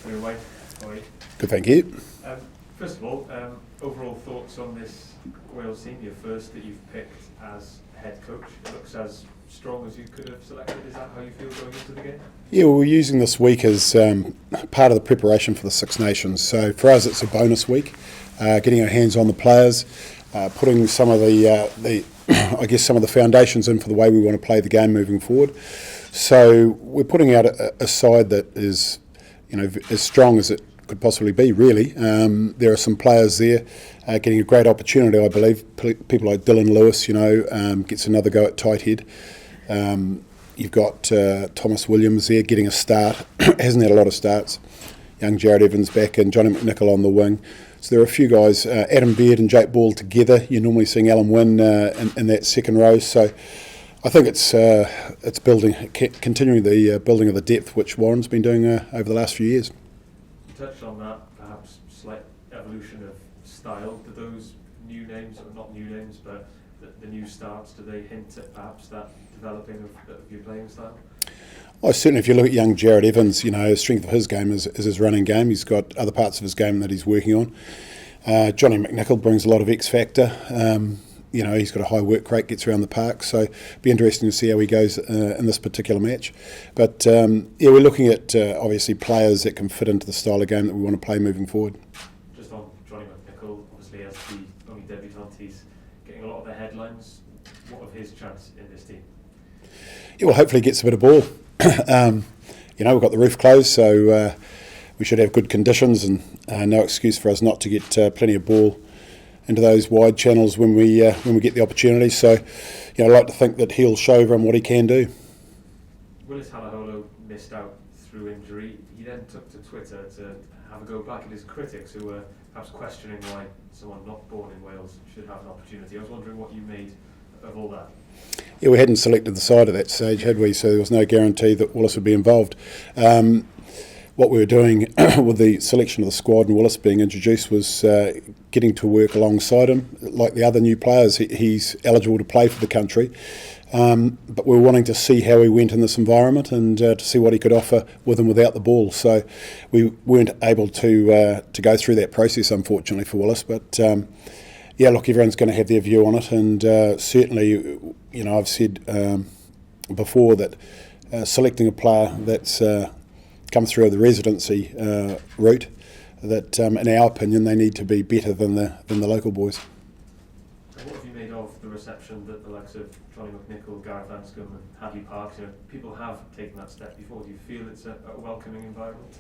afternoon, Wayne. How are you? Good, thank you. First of all, overall thoughts on this Wales team, your first that you've picked as head coach. It looks as strong as you could have selected. Is that how you feel going into the game? Yeah, we're using this week as part of the preparation for the Six Nations. So for us, it's a bonus week, getting our hands on the players, putting some of the I guess some of the foundations in for the way we want to play the game moving forward. So we're putting out a side that is, as strong as it could possibly be, really. There are some players there getting a great opportunity, I believe. People like Dylan Lewis, gets another go at tight head. You've got Thomas Williams there getting a start. Hasn't had a lot of starts. Young Jared Evans back and Johnny McNichol on the wing. So there are a few guys, Adam Baird and Jake Ball together. You're normally seeing Alan Wynne in that second row. So I think it's continuing the building of the depth which Warren's been doing over the last few years. You touched on that, perhaps slight evolution of style. Do those new names, or not new names, but the new starts, do they hint at perhaps that developing of your playing style? Well, certainly if you look at young Jared Evans, the strength of his game is his running game. He's got other parts of his game that he's working on. Johnny McNichol brings a lot of X factor. He's got a high work rate, gets around the park, so it'll be interesting to see how he goes in this particular match. But we're looking at obviously players that can fit into the style of game that we want to play moving forward. Just on Johnny McNichol, obviously as the only debutant, he's getting a lot of the headlines. What of his chance in this team? Yeah, well, hopefully he gets a bit of ball. We've got the roof closed, so we should have good conditions and no excuse for us not to get plenty of ball into those wide channels when we get the opportunity. So, I'd like to think that he'll show everyone what he can do. Willis Halaholo missed out through injury. He then took to Twitter to have a go back at his critics who were perhaps questioning why someone not born in Wales should have an opportunity. I was wondering what you made of all that. Yeah, we hadn't selected the side at that stage, had we? So there was no guarantee that Willis would be involved. What we were doing with the selection of the squad and Willis being introduced was getting to work alongside him. Like the other new players, he's eligible to play for the country. But we were wanting to see how he went in this environment and to see what he could offer with and without the ball. So we weren't able to go through that process, unfortunately, for Willis. But everyone's going to have their view on it. And certainly, I've said before that selecting a player that's come through the residency route, that in our opinion they need to be better than the local boys. And what have you made of the reception that the likes of Johnny McNichol, Gareth Anscombe and Hadley Parkes, people have taken that step before? Do you feel it's a welcoming environment?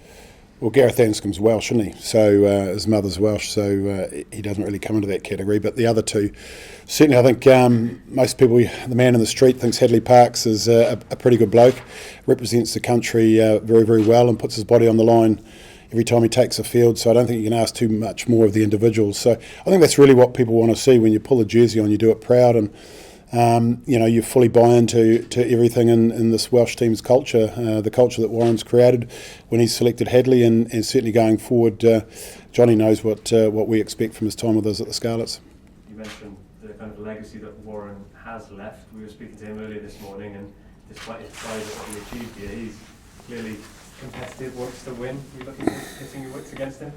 Well, Gareth Anscombe's Welsh, isn't he? So his mother's Welsh, so he doesn't really come into that category. But the other two, certainly I think most people, the man in the street thinks Hadley Parkes is a pretty good bloke, represents the country very, very well and puts his body on the line every time he takes a field. So I don't think you can ask too much more of the individuals. So I think that's really what people want to see. When you pull a jersey on, you do it proud and you fully buy into everything in this Welsh team's culture, the culture that Warren's created when he's selected Hadley, and certainly going forward, Johnny knows what we expect from his time with us at the Scarlets. You mentioned the kind of legacy that Warren has left. We were speaking to him earlier this morning, and despite his pride at what he achieved here, he's clearly competitive, wants to win. Are you looking at hitting your wits against him?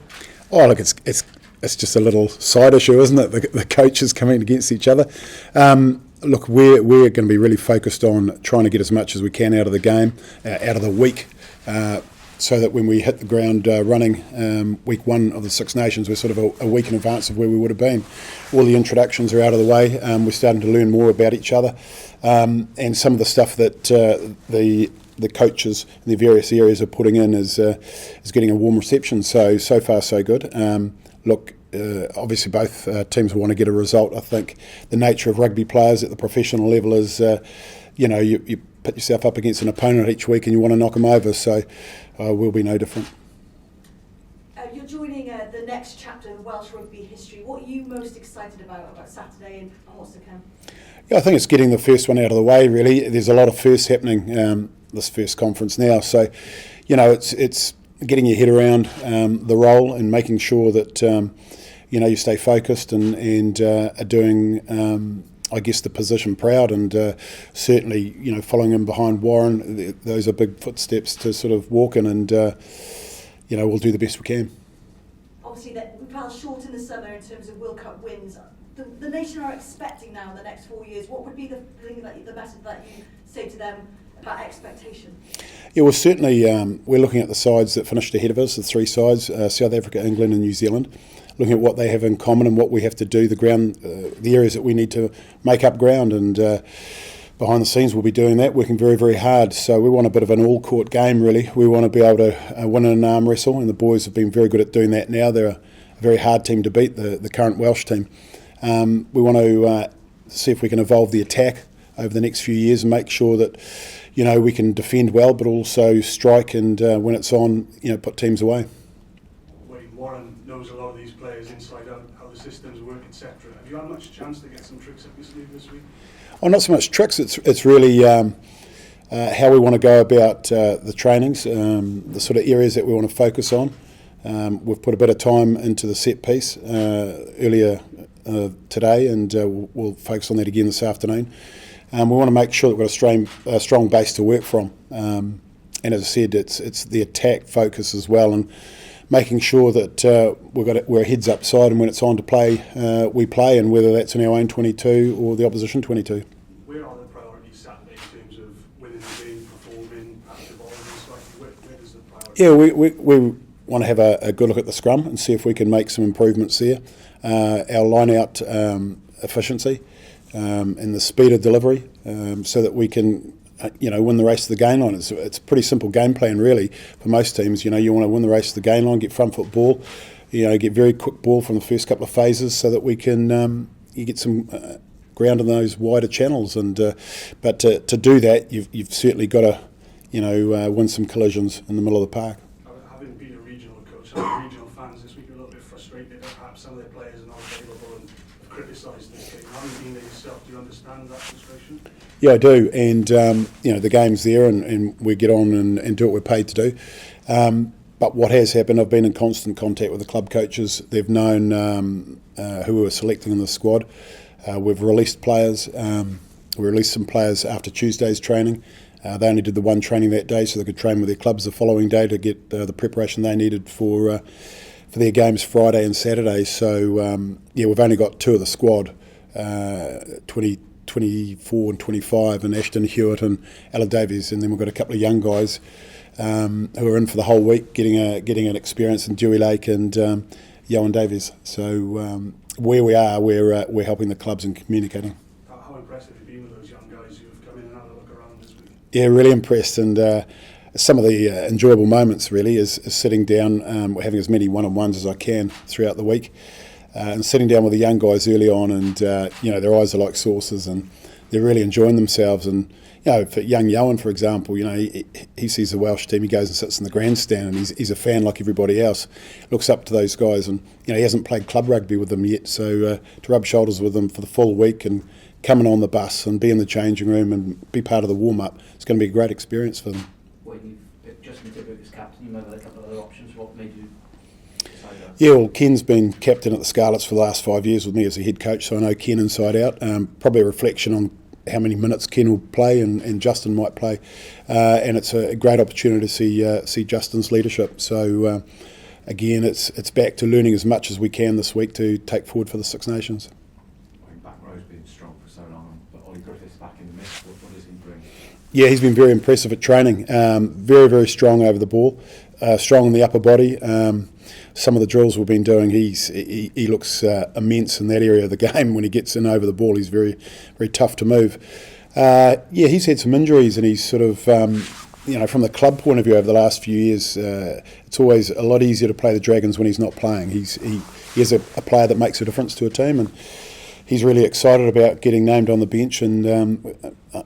Oh, look, it's just a little side issue, isn't it? The coaches coming against each other. Look, we're going to be really focused on trying to get as much as we can out of the game, out of the week, so that when we hit the ground running week one of the Six Nations, we're sort of a week in advance of where we would have been. All the introductions are out of the way. We're starting to learn more about each other, and some of the stuff that the coaches in the various areas are putting in is getting a warm reception. So far so good. Obviously both teams will want to get a result. I think the nature of rugby players at the professional level is, you put yourself up against an opponent each week and you want to knock them over, so we'll be no different. You're joining the next chapter of Welsh rugby history. What are you most excited about Saturday and what's to come? Yeah, I think it's getting the first one out of the way, really. There's a lot of firsts happening this first conference now, so it's getting your head around the role and making sure that you stay focused and are doing I guess the position proud, and certainly following in behind Warren, those are big footsteps to sort of walk in, and we'll do the best we can. Obviously, that we fell short in the summer in terms of World Cup wins. The nation are expecting now in the next 4 years. What would be the message that you say to them about expectation? Yeah, well, certainly we're looking at the sides that finished ahead of us, the three sides, South Africa, England and New Zealand, looking at what they have in common and what we have to do, the areas that we need to make up ground, and behind the scenes we'll be doing that, working very, very hard. So we want a bit of an all-court game, really. We want to be able to win in an arm wrestle, and the boys have been very good at doing that now. They're a very hard team to beat, the current Welsh team. We want to see if we can evolve the attack over the next few years and make sure that we can defend well, but also strike and when it's on, put teams away. Warren knows a lot of these players inside out, how the systems work, etc. Have you had much chance to get some tricks up your sleeve this week? Oh, not so much tricks. It's really how we want to go about the trainings, the sort of areas that we want to focus on. We've put a bit of time into the set piece earlier today, and we'll focus on that again this afternoon. We want to make sure that we've got a strong base to work from. And as I said, it's the attack focus as well, and making sure that we're heads upside, and when it's on to play, we play, and whether that's in our own 22 or the opposition 22. Where are the priorities Saturday in terms of winning the game, performing, active where does the priority? Yeah, we want to have a good look at the scrum and see if we can make some improvements there. Our lineout efficiency and the speed of delivery, so that we can win the race to the gain line. It's a pretty simple game plan, really, for most teams. You want to win the race to the gain line, get front foot ball, get very quick ball from the first couple of phases, so that we can you get some ground in those wider channels. And but to do that, you've certainly got to win some collisions in the middle of the park. Having been a regional coach, having regional fans this week are a little bit frustrated that perhaps some of their players are not available and have criticised this game. Having been there yourself, do you understand that frustration? Yeah, I do, and the game's there, and we get on and do what we're paid to do. But what has happened, I've been in constant contact with the club coaches. They've known who we were selecting in the squad. We've released players. We released some players after Tuesday's training. They only did the one training that day, so they could train with their clubs the following day to get the preparation they needed for their games Friday and Saturday. So we've only got two of the squad, 24 and 25, and Ashton Hewitt and Ella Davies, and then we've got a couple of young guys who are in for the whole week, getting an experience in Dewey Lake and Yohan Davies. So where we are, we're helping the clubs and communicating. How impressive have you been with those young guys who have come in and had a look around this week? Yeah, really impressed, and some of the enjoyable moments really is sitting down. We're having as many one-on-ones as I can throughout the week. And sitting down with the young guys early on, and their eyes are like saucers, and they're really enjoying themselves. And for young Yohan, for example, he sees the Welsh team, he goes and sits in the grandstand, and he's a fan like everybody else. Looks up to those guys, and he hasn't played club rugby with them yet, so to rub shoulders with them for the full week and coming on the bus and be in the changing room and be part of the warm-up, it's going to be a great experience for them. When you've just been Pivac as captain, you might have had a couple of other options. What made you? Yeah, well, Ken's been captain at the Scarlets for the last 5 years with me as a head coach, so I know Ken inside out. Probably a reflection on how many minutes Ken will play and Justin might play, and it's a great opportunity to see Justin's leadership. So again, it's back to learning as much as we can this week to take forward for the Six Nations. Back row's been strong for so long, but Ollie Griffith's back in the mix. What does he bring? Yeah, he's been very impressive at training. Very, very strong over the ball, strong in the upper body. Some of the drills we've been doing, he looks immense in that area of the game. When he gets in over the ball, he's very, very tough to move. He's had some injuries, and he's sort of, from the club point of view over the last few years, it's always a lot easier to play the Dragons when he's not playing. He is a player that makes a difference to a team, and he's really excited about getting named on the bench, and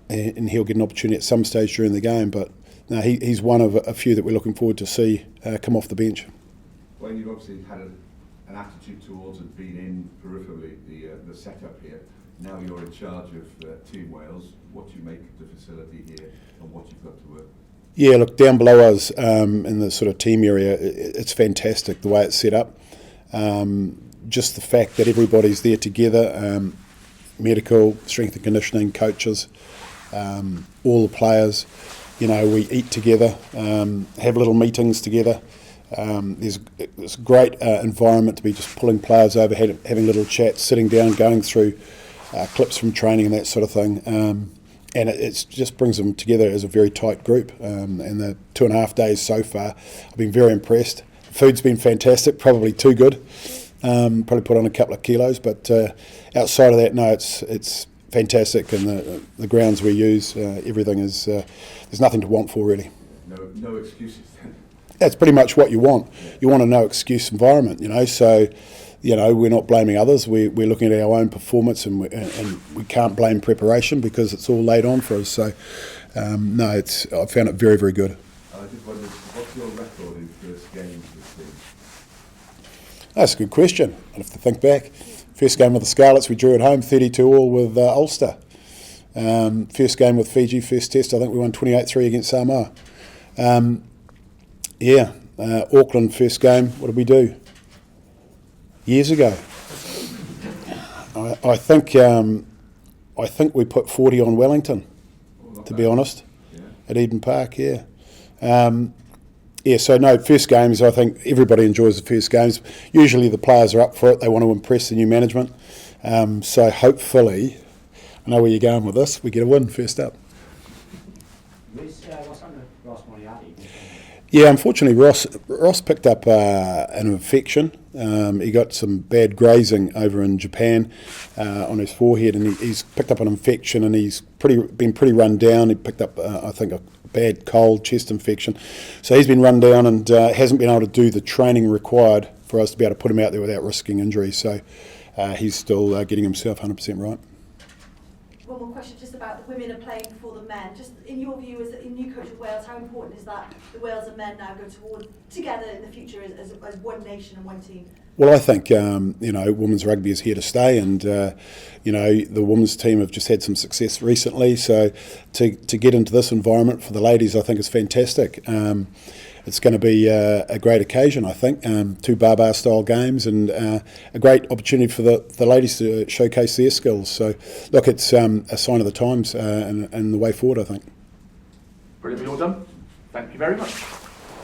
he'll get an opportunity at some stage during the game. But no, he's one of a few that we're looking forward to see come off the bench. Well, you've obviously had an attitude towards it being in peripherally, the setup here. Now you're in charge of Team Wales. What do you make of the facility here and what you've got to work? Yeah, look, down below us in the sort of team area, it's fantastic the way it's set up. Just the fact that everybody's there together, medical, strength and conditioning, coaches, all the players, we eat together, have little meetings together. There's it's a great environment to be just pulling players over, having little chats, sitting down, going through clips from training and that sort of thing. And it just brings them together as a very tight group. And the 2.5 days so far, I've been very impressed. Food's been fantastic, probably too good. Probably put on a couple of kilos, but outside of that, no, it's fantastic. And the grounds we use, everything is, there's nothing to want for really. No excuses then. That's pretty much what you want. You want a no excuse environment, so we're not blaming others. We're looking at our own performance, and we can't blame preparation because it's all laid on for us. So no, I found it very, very good. I just wondered, what's your record in first games this season? That's a good question. I'll have to think back. First game with the Scarlets, we drew at home 32-all with Ulster. First game with Fiji, first test, I think we won 28-3 against Samoa. Auckland first game, what did we do? Years ago. I think we put 40 on Wellington, to be honest, at Eden Park, so no, first games, I think everybody enjoys the first games. Usually the players are up for it, they want to impress the new management. So hopefully, I know where you're going with this, we get a win first up. What's happened to Ross Moriarty? Yeah, unfortunately Ross picked up an infection. He got some bad grazing over in Japan on his forehead, and he's picked up an infection, and he's been pretty run down. He picked up, I think, a bad cold, chest infection. So he's been run down and hasn't been able to do the training required for us to be able to put him out there without risking injury. So he's still getting himself 100% right. One more question just about the women are playing for the men. Just in your view, as a new coach of Wales, how important is that the Wales and men now go together in the future as one nation and one team? Well, I think, women's rugby is here to stay, and, the women's team have just had some success recently, so to get into this environment for the ladies, I think is fantastic. It's going to be a great occasion, I think, 2 Barbar-style games, and a great opportunity for the ladies to showcase their skills. So, look, it's a sign of the times and the way forward, I think. Brilliantly all done. Thank you very much.